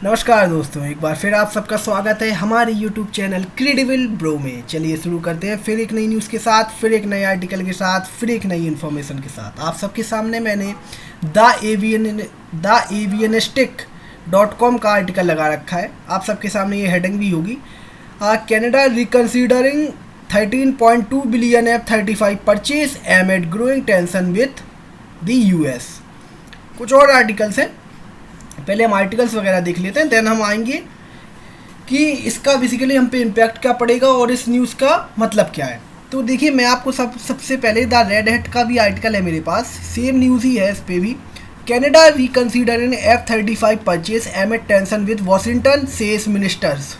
नमस्कार दोस्तों, एक बार फिर आप सबका स्वागत है हमारे YouTube चैनल क्रेडिबल ब्रो में। चलिए शुरू करते हैं फिर एक नई न्यूज़ के साथ, फिर एक नए आर्टिकल के साथ, फिर एक नई इन्फॉर्मेशन के साथ। आप सबके सामने मैंने द एवियनिस्टिक .com का आर्टिकल लगा रखा है। आप सबके सामने ये हेडिंग भी होगी, Canada reconsidering 13.2 billion F-35 purchase amid growing tension with the US। कुछ और आर्टिकल्स हैं, पहले हम आर्टिकल्स वगैरह देख लेते हैं, देन हम आएंगे कि इसका बेसिकली हम पे इम्पैक्ट क्या पड़ेगा और इस न्यूज़ का मतलब क्या है। तो देखिए, मैं आपको सबसे पहले द रेड हैट का भी आर्टिकल है मेरे पास, सेम न्यूज़ ही है इस पर भी। Canada reconsidering F-35 purchase amid tension with Washington says ministers.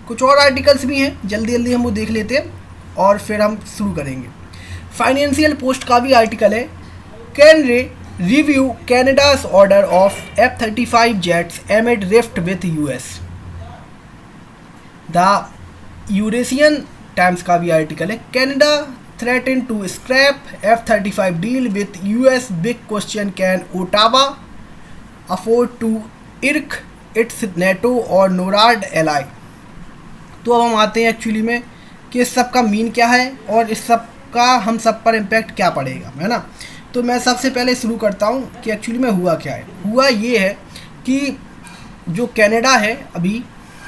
कुछ और आर्टिकल्स भी हैं, जल्दी जल्दी हम वो देख लेते हैं और फिर हम शुरू करेंगे। फाइनेंशियल पोस्ट का भी आर्टिकल है, कैनरे review Canada's order of F-35 jets amid rift with US। The Eurasian Times का भी आर्टिकल है, Canada threaten to scrap F-35 deal with US, big question can Ottawa afford to irk its NATO और NORAD ally. तो अब हम आते हैं actually में कि इस सब का मीन क्या है और इस सब का हम सब पर इम्पैक्ट क्या पड़ेगा, है ना। तो मैं सबसे पहले शुरू करता हूँ कि एक्चुअली में हुआ क्या है। हुआ ये है कि जो कनाडा है अभी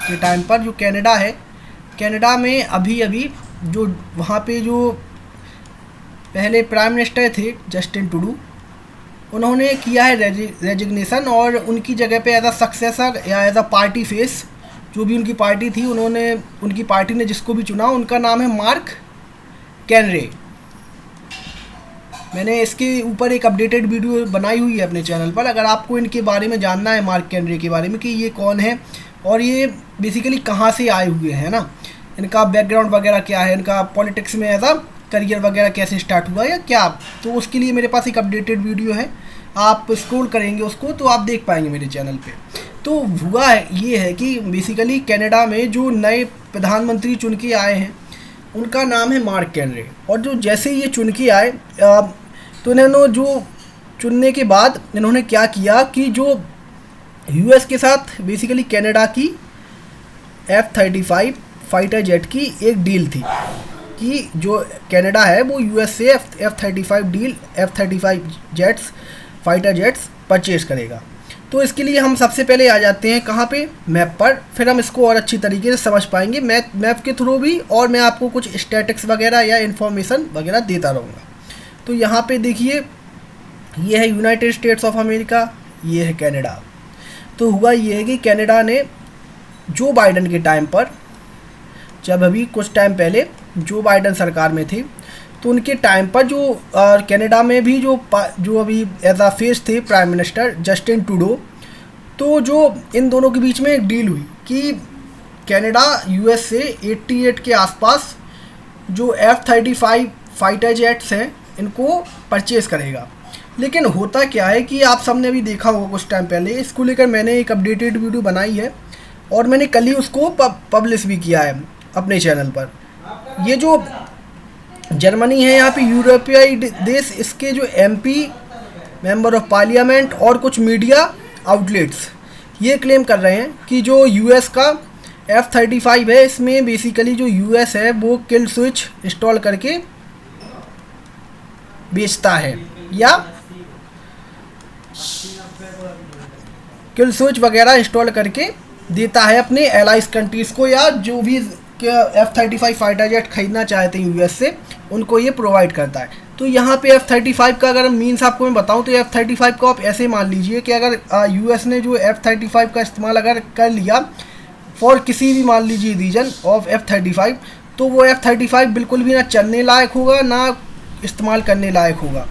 के टाइम पर, जो कनाडा है, कनाडा में अभी अभी जो वहाँ पे जो पहले प्राइम मिनिस्टर थे जस्टिन ट्रूडो, उन्होंने किया है रेजिग्नेशन और उनकी जगह पे एज अ सक्सेसर या एज अ पार्टी फेस, जो भी उनकी पार्टी थी, उनकी पार्टी ने जिसको भी चुना, उनका नाम है मार्क कैनरे। मैंने इसके ऊपर एक अपडेटेड वीडियो बनाई हुई है अपने चैनल पर, अगर आपको इनके बारे में जानना है, मार्क कैनरे के बारे में, कि ये कौन है और ये बेसिकली कहाँ से आए हुए हैं ना, इनका बैकग्राउंड वगैरह क्या है, इनका पॉलिटिक्स में एज अ करियर वगैरह कैसे स्टार्ट हुआ या क्या, तो उसके लिए मेरे पास एक अपडेटेड वीडियो है, आप स्क्रॉल करेंगे उसको तो आप देख पाएंगे मेरे चैनल पे। तो हुआ ये है कि बेसिकली कनाडा में जो नए प्रधानमंत्री चुन के आए हैं उनका नाम है मार्क कैनरे, और जो जैसे ये चुन के आए तो इन्होंने जो चुनने के बाद इन्होंने क्या किया कि जो US के साथ बेसिकली कनाडा की F-35 फाइटर जेट की एक डील थी कि जो कनाडा है वो US से F-35 jets fighter jets purchase करेगा। तो इसके लिए हम सबसे पहले आ जाते हैं कहाँ पे, मैप पर, फिर हम इसको और अच्छी तरीके से समझ पाएंगे मैप के थ्रू भी, और मैं आपको कुछ स्टैटिक्स वगैरह या इन्फॉर्मेशन वगैरह देता रहूँगा। तो यहाँ पे देखिए, ये है यूनाइटेड स्टेट्स ऑफ अमेरिका, ये है कनाडा। तो हुआ ये है कि कनाडा ने जो बाइडन के टाइम पर, जब अभी कुछ टाइम पहले जो बाइडन सरकार में थी, तो उनके टाइम पर जो कनाडा में भी जो अभी एज आ फेस थे प्राइम मिनिस्टर जस्टिन ट्रूडो, तो जो इन दोनों के बीच में एक डील हुई कि कनाडा US से 88 के आसपास जो F-35 फाइटर जेट्स हैं इनको परचेज़ करेगा। लेकिन होता क्या है कि आप सबने भी देखा होगा कुछ टाइम पहले, इसको लेकर मैंने एक अपडेटेड वीडियो बनाई है और मैंने कल ही उसको पब्लिश भी किया है अपने चैनल पर। ये जो जर्मनी है, यहाँ पे यूरोपीय देश, इसके जो MP, मेंबर ऑफ पार्लियामेंट और कुछ मीडिया आउटलेट्स ये क्लेम कर रहे हैं कि जो US का F-35 है, इसमें बेसिकली जो US है वो किल स्विच इंस्टॉल करके बेचता है या किल स्विच वगैरह इंस्टॉल करके देता है अपने एलाइज कंट्रीज़ को, या जो भी F-35 फाइटर जेट खरीदना चाहते हैं US से, उनको ये प्रोवाइड करता है। तो यहाँ पे F-35 का अगर मीन्स आपको मैं बताऊँ तो F-35 को आप ऐसे मान लीजिए कि अगर US ने जो F-35 का इस्तेमाल अगर कर लिया फॉर किसी भी मान लीजिए रीजन ऑफ F-35, तो वो F-35 बिल्कुल भी ना चलने लायक होगा ना इस्तेमाल करने लायक होगा,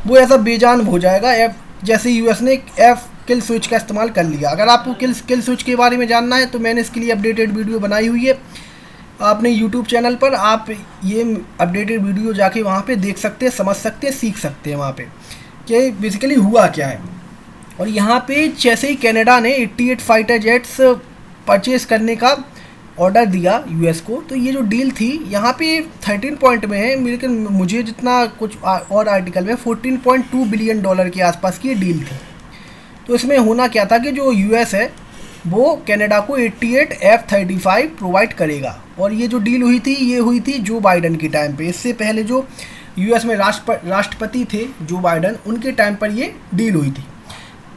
वो ऐसा बेजान हो जाएगा जैसे US ने किल स्विच का इस्तेमाल कर लिया। अगर आपको किल स्विच के बारे में जानना है तो मैंने इसके लिए अपडेटेड वीडियो बनाई हुई है अपने YouTube चैनल पर, आप ये अपडेटेड वीडियो जाके वहाँ पे देख सकते हैं, समझ सकते हैं, सीख सकते हैं वहाँ पे कि बेसिकली हुआ क्या है। और यहाँ पे जैसे ही कनाडा ने 88 फाइटर जेट्स परचेज करने का ऑर्डर दिया US को, तो ये जो डील थी यहाँ पे 13 पॉइंट में है, लेकिन मुझे जितना कुछ और आर्टिकल में $14.2 बिलियन के आसपास की डील थी। तो इसमें होना क्या था कि जो US है वो कनाडा को 88 F-35 प्रोवाइड करेगा। और ये जो डील हुई थी ये हुई थी जो बाइडन के टाइम पे। इससे पहले जो यूएस में राष्ट्रपति थे जो बाइडन, उनके टाइम पर ये डील हुई थी।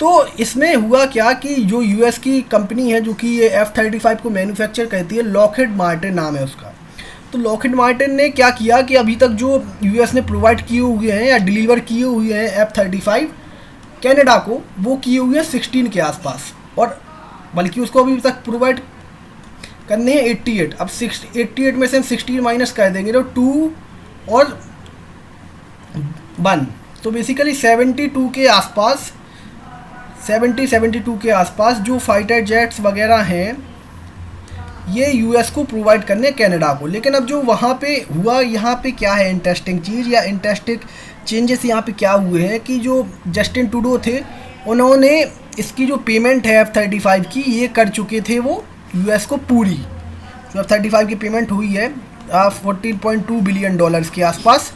तो इसमें हुआ क्या कि जो यूएस की कंपनी है जो कि ये F-35 को मैन्युफैक्चर करती है, लॉकहीड मार्टिन नाम है उसका। तो लॉकहीड मार्टिन ने क्या किया कि अभी तक जो यूएस ने प्रोवाइड किए हुए हैं या डिलीवर किए हुए हैं F-35 कनाडा को, वो किए हुए हैं 16 के आसपास, और बल्कि उसको अभी तक प्रोवाइड करने हैं 88। अब 88 में से हम 16 माइनस कर देंगे तो 2 और 1, तो बेसिकली 72 के आसपास, 72 के आसपास जो फाइटर जेट्स वगैरह हैं ये यूएस को प्रोवाइड करने कनाडा को। लेकिन अब जो वहाँ पे हुआ, यहाँ पे क्या है इंटरेस्टिंग चीज़ या इंटरेस्टिंग चेंजेस यहाँ पे क्या हुए हैं कि जो जस्टिन ट्रूडो थे उन्होंने इसकी जो पेमेंट है F-35 की ये कर चुके थे वो यूएस को पूरी। जो F-35 की पेमेंट हुई है 14.2 बिलियन डॉलर्स के आसपास,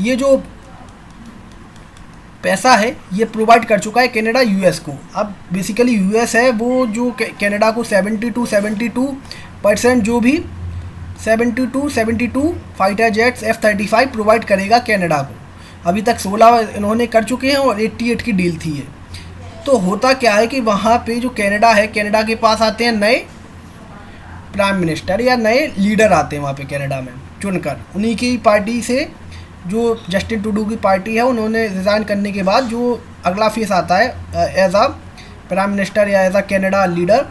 ये जो पैसा है ये प्रोवाइड कर चुका है कनाडा यूएस को। अब बेसिकली यूएस है वो जो कनाडा को 72% जो भी 72 फाइटर जेट्स F-35 प्रोवाइड करेगा कनाडा को। अभी तक 16 इन्होंने कर चुके हैं और 88 की डील थी ये। तो होता क्या है कि वहाँ पे जो कनाडा है, कनाडा के पास आते हैं नए प्राइम मिनिस्टर या नए लीडर आते हैं वहाँ पे कनाडा में चुनकर। उन्हीं की पार्टी से जो जस्टिन ट्रूडो की पार्टी है उन्होंने रिज़ाइन करने के बाद जो अगला फेस आता है एज आ प्राइम मिनिस्टर या एज आ कनाडा लीडर,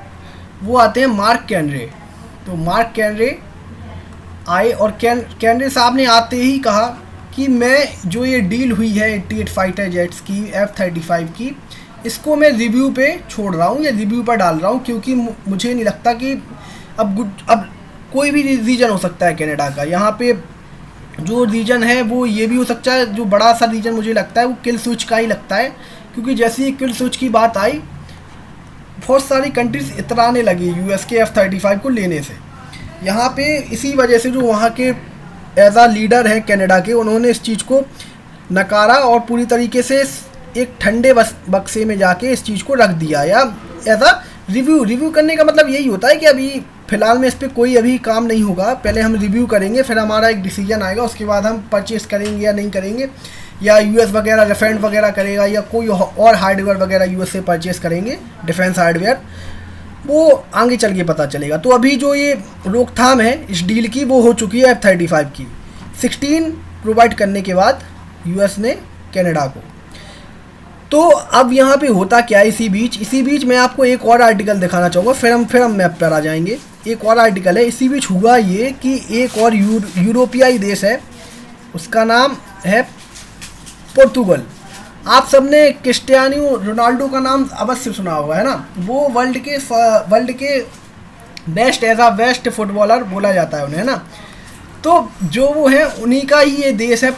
वो आते हैं मार्क कैनरे। तो मार्क कैनरे आए और कैनरे साहब ने आते ही कहा कि मैं जो ये डील हुई है 88 फाइटर जेट्स की F-35 की, इसको मैं रिव्यू पे छोड़ रहा हूँ या रिव्यू पर डाल रहा हूँ, क्योंकि मुझे नहीं लगता कि अब कोई भी रीजन हो सकता है कनाडा का। यहाँ पे जो रीजन है वो ये भी हो सकता है, जो बड़ा सा रीजन मुझे लगता है वो किल स्विच का ही लगता है, क्योंकि जैसे ही किल स्विच की बात आई बहुत सारी कंट्रीज इतराने लगी यूएस के F-35 को लेने से। यहाँ पे इसी वजह से जो वहाँ के एज आ लीडर हैं कनाडा के, उन्होंने इस चीज़ को नकारा और पूरी तरीके से एक ठंडे बक्से में जाके इस चीज़ को रख दिया। या एज आ रिव्यू करने का मतलब यही होता है कि अभी फ़िलहाल में इस पर कोई अभी काम नहीं होगा, पहले हम रिव्यू करेंगे, फिर हमारा एक डिसीजन आएगा, उसके बाद हम परचेज़ करेंगे या नहीं करेंगे, या यूएस वगैरह रिफंड वगैरह करेगा या कोई और हार्डवेयर वगैरह यूएस से परचेज़ करेंगे, डिफेंस हार्डवेयर, वो आगे चल के पता चलेगा। तो अभी जो ये रोकथाम है इस डील की वो हो चुकी है F-35 की 16 प्रोवाइड करने के बाद यूएस ने कनाडा को। तो अब यहाँ पे होता क्या है, इसी बीच मैं आपको एक और आर्टिकल दिखाना चाहूँगा, फिर हम मैप पर आ जाएंगे। एक और आर्टिकल है, इसी बीच हुआ ये कि एक और यूरोपियाई देश है, उसका नाम है पोर्तुगल। आप सबने क्रिस्टियानो रोनाल्डो का नाम अवश्य सुना होगा, है ना। वो वर्ल्ड के बेस्ट एज आ बेस्ट फुटबॉलर बोला जाता है उन्हें, है ना। तो जो वो है उन्हीं का ही ये देश है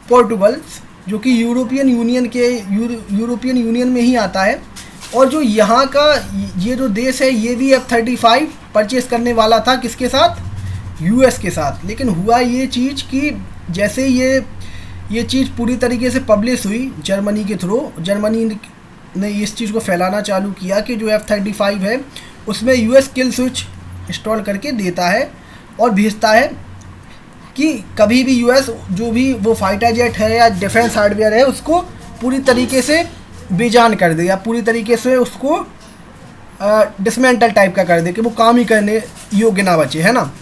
पोर्तुगल, जो कि यूरोपियन यूनियन में ही आता है। और जो यहाँ का ये जो देश है ये भी F-35 परचेज़ करने वाला था, किसके साथ, यूएस के साथ। लेकिन हुआ ये चीज़ कि जैसे ये चीज़ पूरी तरीके से पब्लिश हुई जर्मनी के थ्रू, जर्मनी ने इस चीज़ को फैलाना चालू किया कि जो F-35 है उसमें यूएस किल स्विच इंस्टॉल करके देता है और भेजता है कि कभी भी यूएस जो भी वो फाइटर जेट है या डिफेंस हार्डवेयर है उसको पूरी तरीके से बेजान कर दे, या पूरी तरीके से उसको डिसमेंटल टाइप का कर दे कि वो काम ही करने योग्य ना बचे, है ना।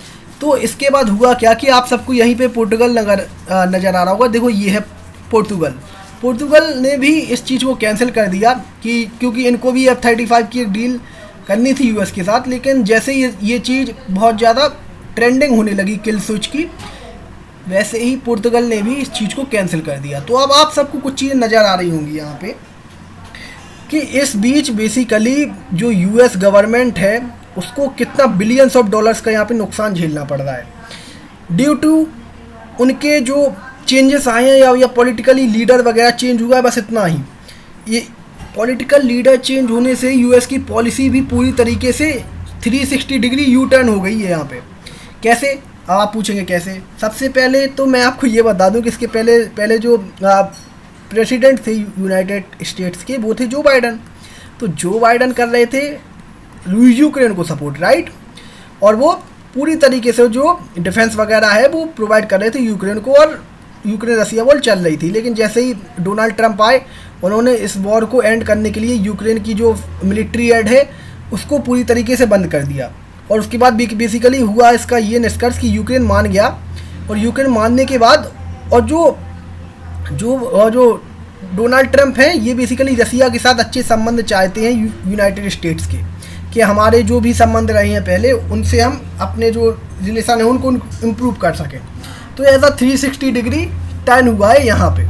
तो इसके बाद हुआ क्या कि आप सबको यहीं पे पोर्तुगल नज़र आ रहा होगा। देखो ये है पोर्तुगल ने भी इस चीज़ को कैंसिल कर दिया कि क्योंकि इनको भी F-35 की एक डील करनी थी यूएस के साथ। लेकिन जैसे ये चीज़ बहुत ज़्यादा ट्रेंडिंग होने लगी किल स्विच की, वैसे ही पोर्तुगल ने भी इस चीज़ को कैंसिल कर दिया। तो अब आप सबको कुछ चीज़ें नज़र आ रही होंगी यहाँ पे कि इस बीच बेसिकली जो यूएस गवर्नमेंट है उसको कितना बिलियंस ऑफ डॉलर्स का यहाँ पे नुकसान झेलना पड़ रहा है ड्यू टू उनके जो चेंजेस आए हैं या पॉलिटिकली लीडर वगैरह चेंज हुआ है, बस इतना ही। ये पॉलिटिकल लीडर चेंज होने से यूएस की पॉलिसी भी पूरी तरीके से 360 डिग्री यू टर्न हो गई है यहाँ पे। कैसे, आप पूछेंगे कैसे। सबसे पहले तो मैं आपको ये बता दूं कि इसके पहले जो प्रेसिडेंट थे यूनाइटेड स्टेट्स के वो थे जो बाइडन। तो जो बाइडन कर रहे थे यूक्रेन को सपोर्ट, राइट। और वो पूरी तरीके से जो डिफेंस वगैरह है वो प्रोवाइड कर रहे थे यूक्रेन को, और यूक्रेन रसिया वॉर चल रही थी। लेकिन जैसे ही डोनाल्ड ट्रंप आए, उन्होंने इस वॉर को एंड करने के लिए यूक्रेन की जो मिलिट्री एड है उसको पूरी तरीके से बंद कर दिया। और उसके बाद बेसिकली हुआ इसका ये निष्कर्ष कि यूक्रेन मान गया, और यूक्रेन मानने के बाद और जो डोनाल्ड ट्रंप हैं ये बेसिकली रसिया के साथ अच्छे संबंध चाहते हैं यूनाइटेड स्टेट्स के, कि हमारे जो भी संबंध रहे हैं पहले उनसे हम अपने जो रिलेशन है उनको इम्प्रूव कर सकें। तो ऐसा 360 डिग्री टर्न हुआ है यहाँ पे।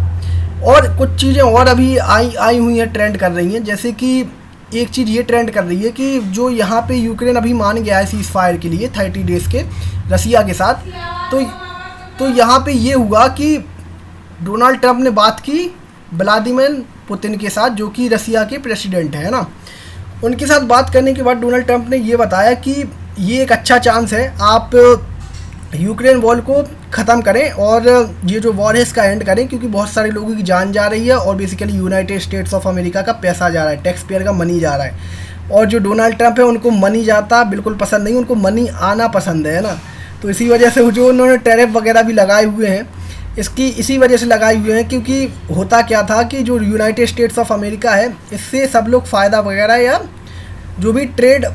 और कुछ चीज़ें और अभी आई हुई हैं, ट्रेंड कर रही हैं। जैसे कि एक चीज़ ये ट्रेंड कर रही है कि जो यहाँ पे यूक्रेन अभी मान गया है सीज़ फायर के लिए 30 डेज़ के रसिया के साथ, तो यहाँ पे ये हुआ कि डोनाल्ड ट्रंप ने बात की व्लादिमीर पुतिन के साथ, जो कि रसिया के प्रेसिडेंट है ना। उनके साथ बात करने के बाद डोनाल्ड ट्रंप ने ये बताया कि ये एक अच्छा चांस है, आप यूक्रेन वॉर को ख़त्म करें और ये जो वॉर है इसका एंड करें, क्योंकि बहुत सारे लोगों की जान जा रही है और basically United States of America का पैसा जा रहा है, टैक्स पेयर का मनी जा रहा है। और जो डोनाल्ड ट्रंप है उनको मनी जाता बिल्कुल पसंद नहीं, उनको मनी आना पसंद है ना। तो इसी वजह से जो उन्होंने टैरिफ वगैरह भी लगाए हुए हैं, इसी वजह से लगाए हुए हैं, क्योंकि होता क्या था कि जो यूनाइटेड स्टेट्स ऑफ अमेरिका है इससे सब लोग फ़ायदा वगैरह या जो भी ट्रेड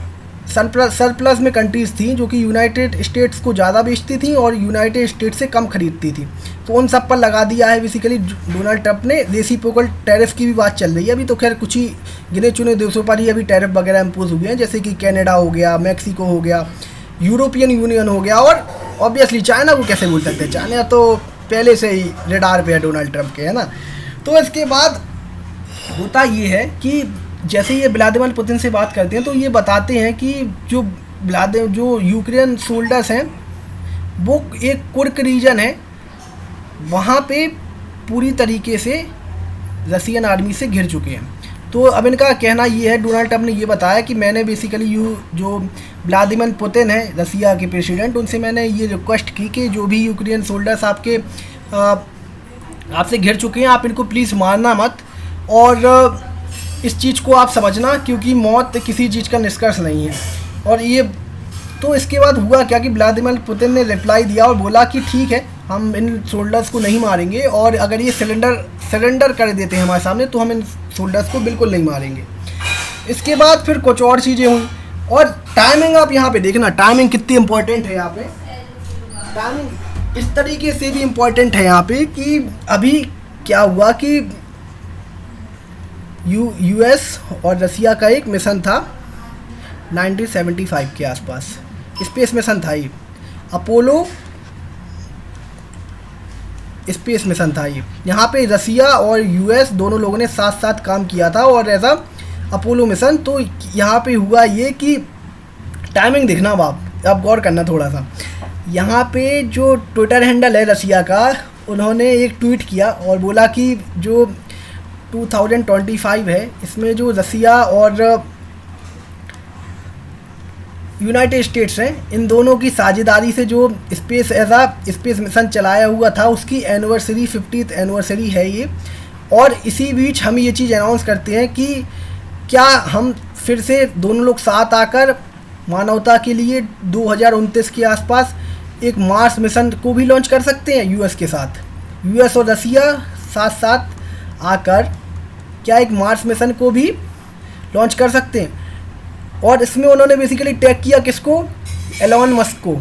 सरप्लस में कंट्रीज़ थी जो कि यूनाइटेड स्टेट्स को ज़्यादा बेचती थी और यूनाइटेड स्टेट्स से कम खरीदती थी, तो उन सब पर लगा दिया है बेसिकली डोनाल्ड ट्रंप ने। रेसिप्रोकल टैरिफ की भी बात चल रही है अभी, तो खैर कुछ ही गिने चुने देशों पर ही अभी टैरिफ वगैरह इम्पोज हुए हैं, जैसे कि कनाडा हो गया, मैक्सिको हो गया, यूरोपियन यूनियन हो गया, और ऑब्वियसली चाइना को कैसे भूल सकते हैं, चाइना तो पहले से ही रेडार पे है डोनाल्ड ट्रंप के, है ना। तो इसके बाद होता ये है कि जैसे ये व्लादिमीर पुतिन से बात करते हैं तो ये बताते हैं कि जो यूक्रेन सोल्जर्स हैं वो एक कुर्क रीजन है, वहाँ पे पूरी तरीके से रसियन आर्मी से घिर चुके हैं। तो अब इनका कहना ये है, डोनाल्ड ट्रंप ने ये बताया कि मैंने बेसिकली जो व्लादिमीर पुतिन है रसिया के प्रेसिडेंट, उनसे मैंने ये रिक्वेस्ट की कि जो भी यूक्रेन सोल्जर्स आपसे घिर चुके हैं आप इनको प्लीज़ मारना मत, और इस चीज़ को आप समझना, क्योंकि मौत किसी चीज़ का निष्कर्ष नहीं है। और ये तो इसके बाद हुआ क्या कि व्लादिमीर पुतिन ने रिप्लाई दिया और बोला कि ठीक है, हम इन सोल्जर्स को नहीं मारेंगे, और अगर ये सरेंडर कर देते हैं हमारे सामने तो हम इन सोल्जर्स को बिल्कुल नहीं मारेंगे। इसके बाद फिर कुछ और चीज़ें हुई, और टाइमिंग आप यहाँ पे देखना, टाइमिंग कितनी इम्पोर्टेंट है यहाँ पे। टाइमिंग इस तरीके से भी इम्पोर्टेंट है यहाँ पे कि अभी क्या हुआ कि यूएस और रसिया का एक मिशन था 1975 के आसपास, स्पेस मिशन था ये, अपोलो स्पेस मिशन था ये। यहाँ पे रसिया और यूएस दोनों लोगों ने साथ साथ काम किया था और ऐसा अपोलो मिशन। तो यहाँ पे हुआ ये कि टाइमिंग देखना आप गौर करना थोड़ा सा। यहाँ पे जो ट्विटर हैंडल है रसिया का, उन्होंने एक ट्वीट किया और बोला कि जो 2025 है इसमें जो रसिया और यूनाइटेड स्टेट्स हैं, इन दोनों की साझेदारी से जो स्पेस मिशन चलाया हुआ था उसकी एनिवर्सरी 50th एनिवर्सरी है ये। और इसी बीच हम ये चीज़ अनाउंस करते हैं कि क्या हम फिर से दोनों लोग साथ आकर मानवता के लिए 2029 के आसपास एक मार्स मिशन को भी लॉन्च कर सकते हैं यूएस के साथ। यूएस और रसिया साथ साथ आकर क्या एक मार्स मिशन को भी लॉन्च कर सकते हैं। और इसमें उन्होंने बेसिकली टैग किया किसको, एलोन मस्क को,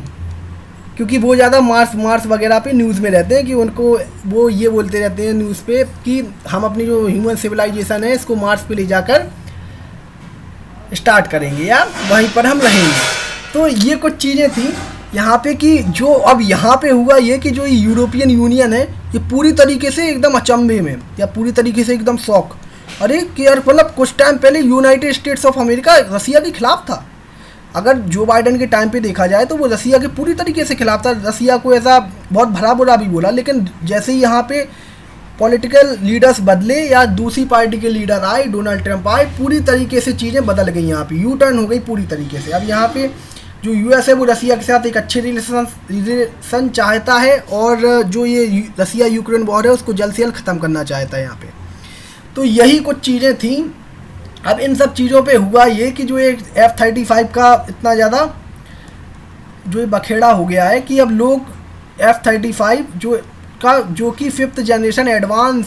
क्योंकि वो ज़्यादा मार्स वगैरह पे न्यूज़ में रहते हैं कि उनको वो ये बोलते रहते हैं न्यूज़ पे कि हम अपनी जो ह्यूमन सिविलाइजेशन है इसको मार्स पे ले जाकर स्टार्ट करेंगे या वहीं पर हम रहेंगे। तो ये कुछ चीज़ें थी यहाँ पे कि जो अब यहाँ पे हुआ ये कि जो यूरोपियन यूनियन है ये पूरी तरीके से एकदम अचंभे में या पूरी तरीके से एकदम शॉक। अरे कि यार मतलब कुछ टाइम पहले United States of America Russia के खिलाफ था। अगर जो बाइडन के टाइम पे देखा जाए तो वो रसिया के पूरी तरीके से खिलाफ था, रसिया को ऐसा बहुत भला बुरा भी बोला। लेकिन जैसे ही यहाँ पे पॉलिटिकल लीडर्स बदले या दूसरी पार्टी के लीडर आए, डोनाल्ड ट्रंप आए, पूरी तरीके से चीज़ें बदल गई। यहाँ पे यू टर्न हो गई पूरी तरीके से। अब यहाँ पे जो यूएस है वो रसिया के साथ एक अच्छे रिलेशन चाहता है और जो ये रसिया यूक्रेन वॉर है उसको जल्द से जल्द ख़त्म करना चाहता है यहाँ पे। तो यही कुछ चीज़ें थी अब इन सब चीज़ों पे हुआ ये कि जो एक F-35 का इतना ज़्यादा जो ये बखेड़ा हो गया है कि अब लोग F-35 जो कि 5th generation advance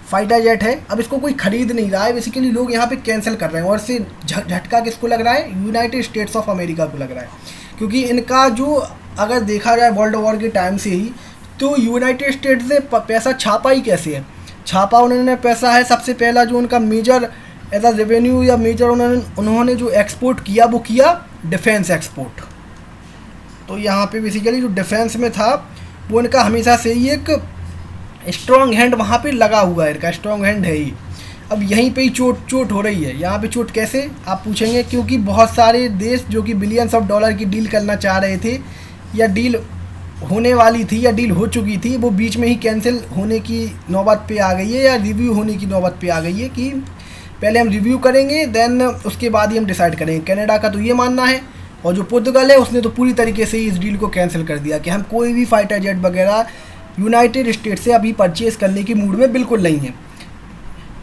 fighter jet है, अब इसको कोई खरीद नहीं रहा है। बेसिकली लोग यहाँ पे कैंसिल कर रहे हैं, और इससे झटका किसको लग रहा है? यूनाइटेड स्टेट्स ऑफ अमेरिका को लग रहा है, क्योंकि इनका जो अगर देखा जाए वर्ल्ड वॉर के टाइम से ही, तो यूनाइटेड स्टेट्स ने पैसा छापा ही कैसे है? छापा उन्होंने पैसा है, सबसे पहला जो उनका मेजर एज अ रेवेन्यू या मेजर उन्होंने जो एक्सपोर्ट किया वो किया डिफेंस एक्सपोर्ट। तो यहाँ पे बेसिकली जो डिफेंस में था वो इनका हमेशा से ही एक स्ट्रॉन्ग हैंड वहाँ पे लगा हुआ है, इनका स्ट्रॉन्ग हैंड है ही। अब यहीं पे ही चोट हो रही है। यहाँ पे चोट कैसे आप पूछेंगे? क्योंकि बहुत सारे देश जो कि बिलियंस ऑफ डॉलर की डील करना चाह रहे थे, या डील होने वाली थी या डील हो चुकी थी, वो बीच में ही कैंसिल होने की नौबत पे आ गई है, या रिव्यू होने की नौबत पे आ गई है कि पहले हम रिव्यू करेंगे देन उसके बाद ही हम डिसाइड करेंगे। कनाडा का तो ये मानना है, और जो पुर्तगाल है उसने तो पूरी तरीके से इस डील को कैंसिल कर दिया कि हम कोई भी फाइटर जेट वगैरह यूनाइटेड स्टेट से अभी परचेज़ करने की मूड में बिल्कुल नहीं है,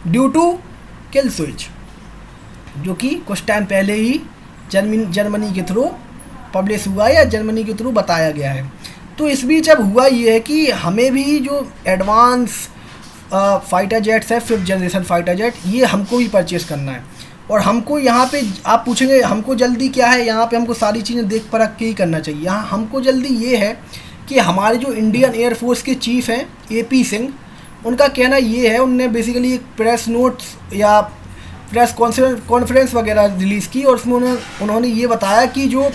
ड्यू टू किल स्विच, जो कि कुछ टाइम पहले ही जर्मनी के थ्रू पब्लिश हुआ है या जर्मनी के थ्रू बताया गया है। तो इस बीच अब हुआ ये है कि हमें भी जो एडवांस फाइटर जेट्स है, 5th जनरेशन फाइटर जेट, ये हमको भी परचेज़ करना है। और हमको यहाँ पे आप पूछेंगे हमको जल्दी क्या है? यहाँ पे हमको सारी चीज़ें देख परख के ही करना चाहिए। यहाँ हमको जल्दी ये है कि हमारे जो इंडियन एयरफोर्स के चीफ़ हैं AP सिंह, उनका कहना ये है, उनने बेसिकली एक प्रेस नोट्स या प्रेस कॉन्फ्रेंस वगैरह रिलीज़ की, और उसमें उन्होंने ये बताया कि जो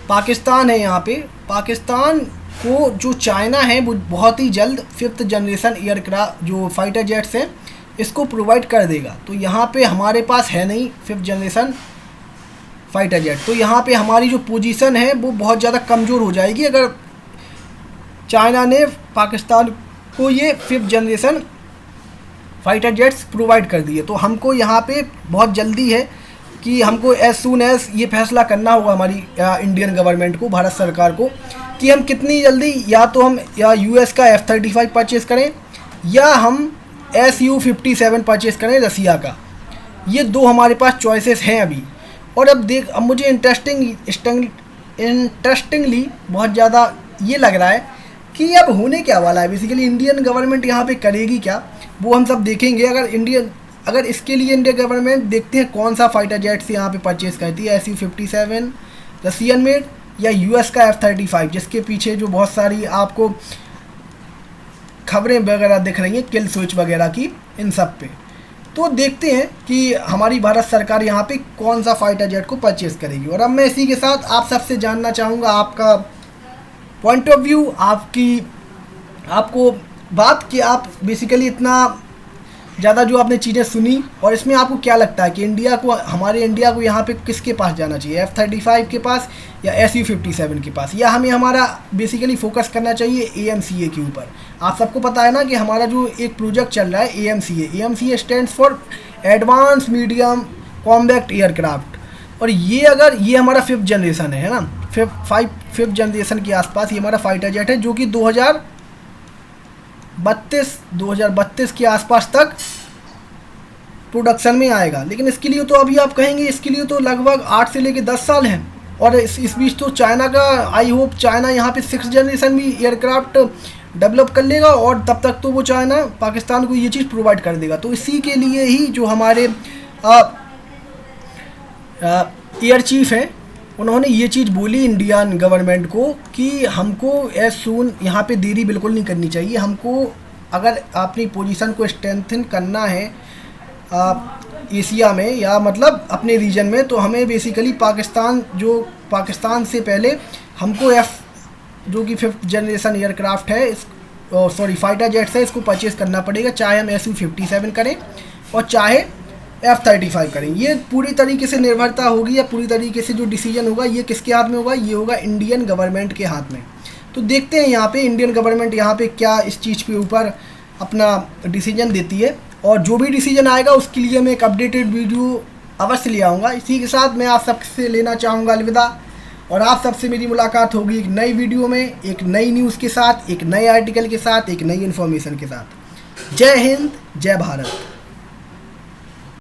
पाकिस्तान है, यहाँ पे पाकिस्तान को जो चाइना है वो बहुत ही जल्द 5th जनरेशन एयरक्राफ्ट जो फाइटर जेट्स हैं इसको प्रोवाइड कर देगा। तो यहाँ पे हमारे पास है नहीं 5th जनरेशन फाइटर जेट, तो यहाँ पे हमारी जो पोजीशन है वो बहुत ज़्यादा कमज़ोर हो जाएगी अगर चाइना ने पाकिस्तान को ये 5th generation fighter jets provide कर दिए। तो हमको यहाँ पे बहुत जल्दी है कि हमको एज सून एज ये फैसला करना होगा हमारी इंडियन गवर्नमेंट को, भारत सरकार को, कि हम कितनी जल्दी या तो हम या US का F-35 परचेज़ करें या हम Su-57 परचेज़ करें रसिया का। ये दो हमारे पास चॉइसेस हैं अभी। और अब मुझे इंटरेस्टिंगली बहुत ज़्यादा ये लग रहा है कि अब होने क्या वाला है। बेसिकली इंडियन गवर्नमेंट यहाँ पे करेगी क्या वो हम सब देखेंगे। अगर इसके लिए इंडियन गवर्नमेंट देखते हैं कौन सा फाइटर जेट्स यहाँ पे परचेज़ करती है, Su-57 रसियन मेड या US का F-35, जिसके पीछे जो बहुत सारी आपको खबरें वगैरह दिख रही हैं किल स्विच वगैरह की, इन सब पे। तो देखते हैं कि हमारी भारत सरकार यहाँ पे कौन सा फाइटर जेट को परचेज़ करेगी। और अब मैं इसी के साथ आप सबसे जानना चाहूँगा आपका पॉइंट ऑफ व्यू, आपको बात कि आप बेसिकली इतना ज़्यादा जो आपने चीज़ें सुनी, और इसमें आपको क्या लगता है कि हमारे इंडिया को यहाँ पे किसके पास जाना चाहिए, F-35 के पास या Su-57 के पास, या हमें हमारा बेसिकली फोकस करना चाहिए AMCA के ऊपर। आप सबको पता है ना कि हमारा जो एक प्रोजेक्ट चल रहा है AMCA stands for advance medium combat aircraft, और ये हमारा 5th जनरेशन है ना, 5th जनरेशन के आसपास ये हमारा फाइटर जेट है, जो कि 2032 के आसपास तक प्रोडक्शन में आएगा। लेकिन इसके लिए तो अभी आप कहेंगे इसके लिए तो लगभग 8 से लेकर 10 साल हैं। और इस बीच तो चाइना का, आई होप चाइना यहाँ पे 6th जनरेशन भी एयरक्राफ्ट डेवलप कर लेगा, और तब तक तो वो चाइना पाकिस्तान को ये चीज़ प्रोवाइड कर देगा। तो इसी के लिए ही जो हमारे एयर चीफ हैं उन्होंने ये चीज़ बोली इंडियन गवर्नमेंट को कि हमको एज सून यहाँ पे देरी बिल्कुल नहीं करनी चाहिए। हमको अगर अपनी पोजीशन को स्ट्रेंथन करना है एशिया में या मतलब अपने रीजन में, तो हमें बेसिकली पाकिस्तान से पहले हमको जो कि 5th जनरेशन एयरक्राफ्ट है फाइटर जेट्स है, इसको परचेज़ करना पड़ेगा, चाहे हम Su-57 करें और चाहे F-35 करें। ये पूरी तरीके से निर्भरता होगी या पूरी तरीके से जो डिसीजन होगा ये किसके हाथ में होगा, ये होगा इंडियन गवर्नमेंट के हाथ में। तो देखते हैं यहाँ पे इंडियन गवर्नमेंट यहाँ पे क्या इस चीज़ के ऊपर अपना डिसीजन देती है, और जो भी डिसीजन आएगा उसके लिए मैं एक अपडेटेड वीडियो अवश्य ले आऊँगा। इसी के साथ मैं आप सबसे लेना चाहूँगा अलविदा, और आप सबसे मेरी मुलाकात होगी एक नई वीडियो में, एक नई न्यूज़ के साथ, एक नए आर्टिकल के साथ, एक नई इन्फॉर्मेशन के साथ। जय हिंद, जय भारत।